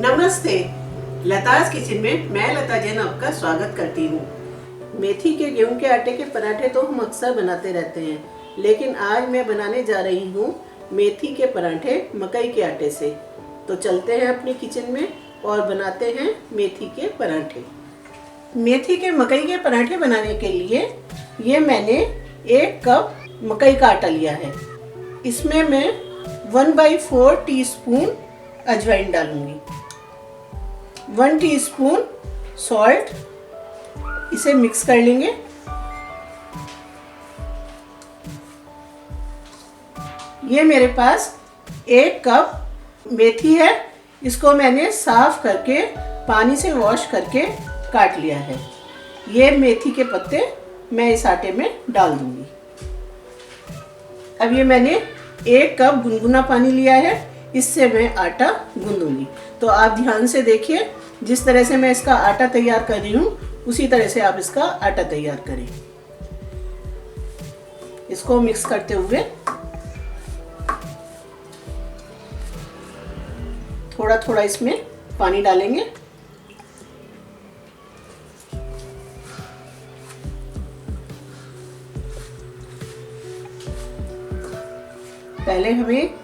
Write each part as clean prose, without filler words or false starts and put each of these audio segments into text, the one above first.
नमस्ते। लताज किचन में मैं लता जैन आपका स्वागत करती हूँ। मेथी के गेहूं के आटे के पराठे तो हम अक्सर बनाते रहते हैं, लेकिन आज मैं बनाने जा रही हूँ मेथी के पराठे मकई के आटे से। तो चलते हैं अपनी किचन में और बनाते हैं मेथी के पराठे। मेथी के मकई के पराठे बनाने के लिए ये मैंने 1 कप मकई का आटा लिया है। इसमें मैं 1/4 टीस्पून अजवाइन डालूंगी, 1 टीस्पून सॉल्ट। इसे मिक्स कर लेंगे। ये मेरे पास 1 कप मेथी है। इसको मैंने साफ करके पानी से वॉश करके काट लिया है। ये मेथी के पत्ते मैं इस आटे में डाल दूंगी। अब ये मैंने 1 कप गुनगुना पानी लिया है, इससे मैं आटा गूंदूंगी। तो आप ध्यान से देखिए, जिस तरह से मैं इसका आटा तैयार कर रही हूँ उसी तरह से आप इसका आटा तैयार करें। इसको मिक्स करते हुए थोड़ा थोड़ा इसमें पानी डालेंगे। पहले हमें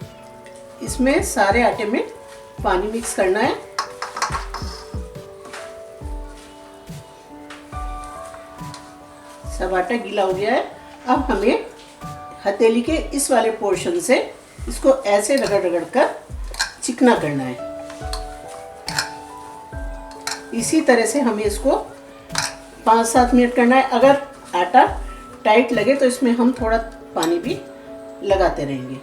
इसमें सारे आटे में पानी मिक्स करना है। सब आटा गीला हो गया है। अब हमें हथेली के इस वाले पोर्शन से इसको ऐसे रगड़ रगड़ कर चिकना करना है। इसी तरह से हमें इसको 5-7 मिनट करना है। अगर आटा टाइट लगे तो इसमें हम थोड़ा पानी भी लगाते रहेंगे।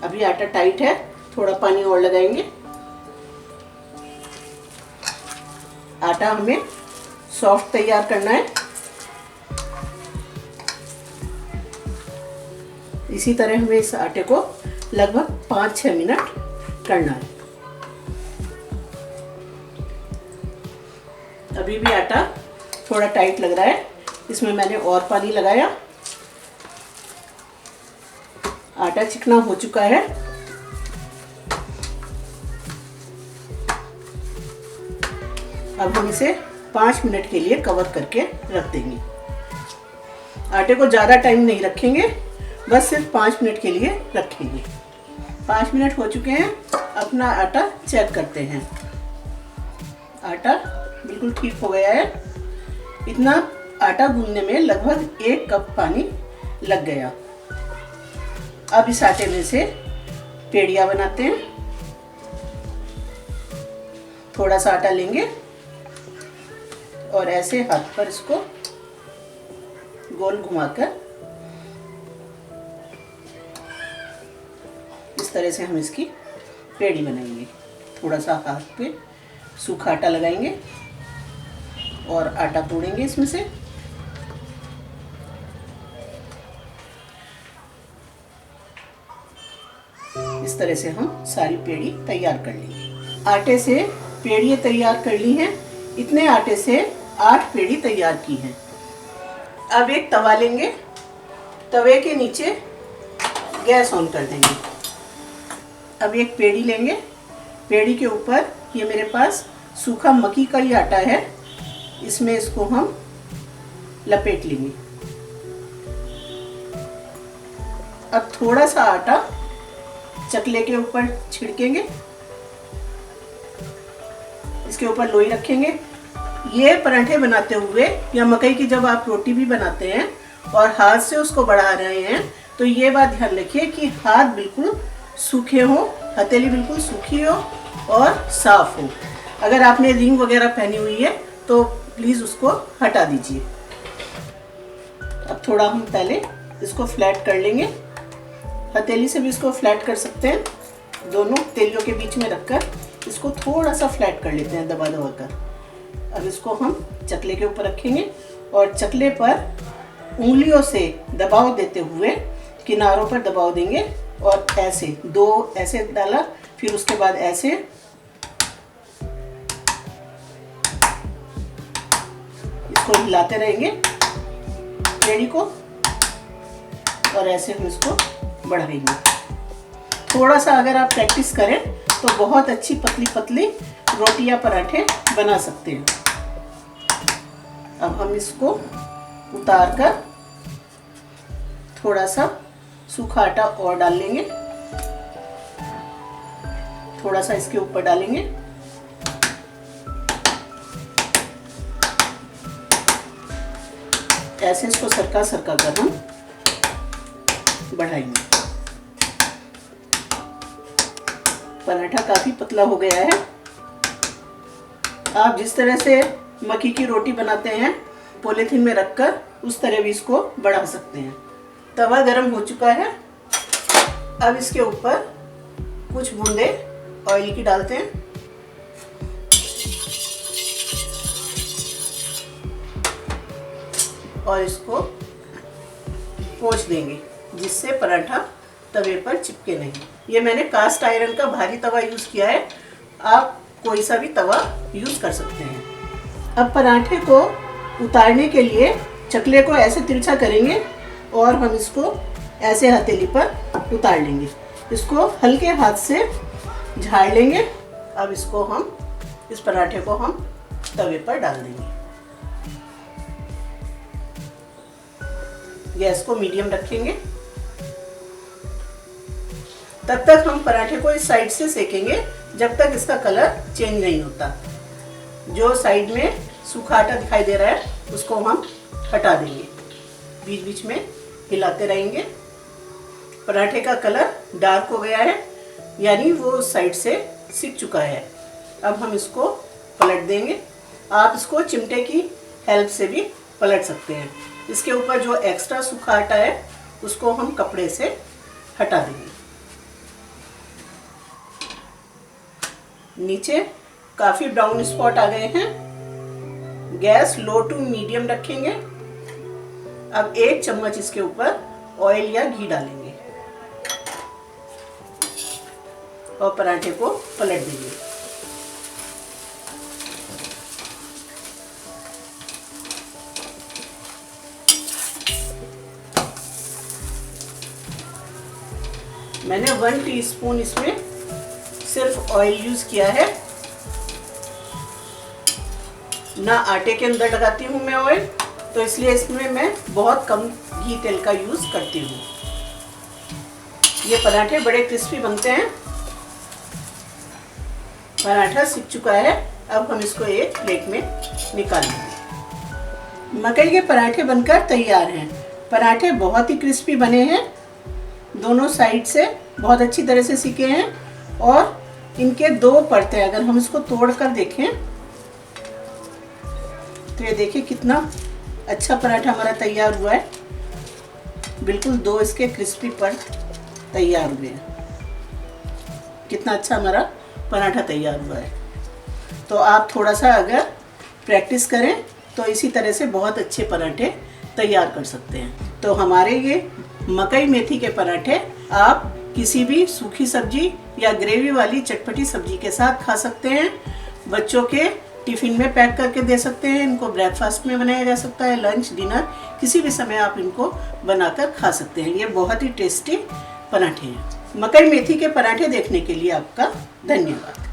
अभी आटा टाइट है, थोड़ा पानी और लगाएंगे। आटा हमें सॉफ्ट तैयार करना है। इसी तरह हमें इस आटे को लगभग 5-6 मिनट करना है। अभी भी आटा थोड़ा टाइट लग रहा है, इसमें मैंने और पानी लगाया। आटा चिकना हो चुका है। अब हम इसे 5 मिनट के लिए कवर करके रख देंगे। आटे को ज़्यादा टाइम नहीं रखेंगे, बस सिर्फ 5 मिनट के लिए रखेंगे। 5 मिनट हो चुके हैं। अपना आटा चेक करते हैं। आटा बिल्कुल ठीक हो गया है। इतना आटा गूंदने में लगभग 1 कप पानी लग गया। अब इस आटे में से पेड़ियाँ बनाते हैं। थोड़ा सा आटा लेंगे और ऐसे हाथ पर इसको गोल घुमाकर इस तरह से हम इसकी पेड़ी बनाएंगे। थोड़ा सा हाथ पे सूखा आटा लगाएंगे और आटा तोड़ेंगे इसमें से। इस तरह से हम सारी पेड़ी तैयार कर लेंगे। आटे से पेड़ियाँ तैयार कर ली हैं। इतने आटे से 8 पेड़ी तैयार की हैं। अब एक तवा लेंगे। तवे के नीचे गैस ऑन कर देंगे। अब एक पेड़ी लेंगे। पेड़ी के ऊपर ये मेरे पास सूखा मक्की का ही आटा है, इसमें इसको हम लपेट लेंगे। अब थोड़ा सा आटा चकले के ऊपर छिड़केंगे। इसके ऊपर लोई रखेंगे। ये पराठे बनाते हुए या मकई की जब आप रोटी भी बनाते हैं और हाथ से उसको बढ़ा रहे हैं तो ये बात ध्यान रखिए कि हाथ बिल्कुल सूखे हो, हथेली बिल्कुल सूखी हो और साफ हो। अगर आपने रिंग वगैरह पहनी हुई है तो प्लीज़ उसको हटा दीजिए। अब थोड़ा हम पहले इसको फ्लैट कर लेंगे। हथेली से भी इसको फ्लैट कर सकते हैं। दोनों तेलियों के बीच में रखकर इसको थोड़ा सा फ्लैट कर लेते हैं दबा दबा कर। अब इसको हम चकले के ऊपर रखेंगे और चकले पर उंगलियों से दबाव देते हुए किनारों पर दबाव देंगे और ऐसे 2 ऐसे डाला, फिर उसके बाद ऐसे, इसको हिलाते रहेंगे पेड़ी को। और ऐसे हम इसको बढ़ाएंगे। थोड़ा सा अगर आप प्रैक्टिस करें तो बहुत अच्छी पतली पतली रोटी या पराठे बना सकते हैं। अब हम इसको उतार कर थोड़ा सा सूखा आटा और डाल लेंगे, थोड़ा सा इसके ऊपर डालेंगे। ऐसे इसको सरका सरका कर हम बढ़ाएंगे। पराठा काफी पतला हो गया है। आप जिस तरह से मक्की की रोटी बनाते हैं पॉलीथीन में रखकर, उस तरह भी इसको बढ़ा सकते हैं। तवा गरम हो चुका है। अब इसके ऊपर कुछ बूंदे ऑयल की डालते हैं। और इसको पोंछ देंगे जिससे पराठा तवे पर चिपके नहीं। ये मैंने कास्ट आयरन का भारी तवा यूज़ किया है, आप कोई सा भी तवा यूज़ कर सकते हैं। अब पराठे को उतारने के लिए चकले को ऐसे तिरछा करेंगे और हम इसको ऐसे हथेली पर उतार लेंगे। इसको हल्के हाथ से झाड़ लेंगे। अब इसको हम इस पराठे को हम तवे पर डाल देंगे। गैस को मीडियम रखेंगे। तब तक हम पराठे को इस साइड से सेकेंगे जब तक इसका कलर चेंज नहीं होता। जो साइड में सूखा आटा दिखाई दे रहा है उसको हम हटा देंगे। बीच बीच में हिलाते रहेंगे। पराठे का कलर डार्क हो गया है, यानी वो उस साइड से सिक चुका है। अब हम इसको पलट देंगे। आप इसको चिमटे की हेल्प से भी पलट सकते हैं। इसके ऊपर जो एक्स्ट्रा सूखा आटा है उसको हम कपड़े से हटा देंगे। नीचे काफ़ी ब्राउन स्पॉट आ गए हैं। गैस लो टू मीडियम रखेंगे। अब 1 चम्मच इसके ऊपर ऑयल या घी डालेंगे और पराठे को पलट देंगे। मैंने 1 टीस्पून इसमें सिर्फ ऑयल यूज किया है। ना आटे के अंदर लगाती हूँ मैं ऑयल, तो इसलिए इसमें मैं बहुत कम घी तेल का यूज करती हूँ। ये पराठे बड़े क्रिस्पी बनते हैं। पराठा सिक चुका है। अब हम इसको एक प्लेट में निकाल लेंगे। मकई के पराठे बनकर तैयार हैं। पराठे बहुत ही क्रिस्पी बने हैं, दोनों साइड से बहुत अच्छी तरह से सिके हैं और इनके 2 परतें, अगर हम इसको तोड़ कर देखें तो ये देखिए कितना अच्छा पराठा हमारा तैयार हुआ है। बिल्कुल 2 इसके क्रिस्पी परत तैयार हुए हैं। कितना अच्छा हमारा पराठा तैयार हुआ है। तो आप थोड़ा सा अगर प्रैक्टिस करें तो इसी तरह से बहुत अच्छे पराठे तैयार कर सकते हैं। तो हमारे ये मकई मेथी के पराठे आप किसी भी सूखी सब्जी या ग्रेवी वाली चटपटी सब्जी के साथ खा सकते हैं। बच्चों के टिफ़िन में पैक करके दे सकते हैं। इनको ब्रेकफास्ट में बनाया जा सकता है, लंच डिनर किसी भी समय आप इनको बनाकर खा सकते हैं। ये बहुत ही टेस्टी पराठे हैं। मकई मेथी के पराठे देखने के लिए आपका धन्यवाद।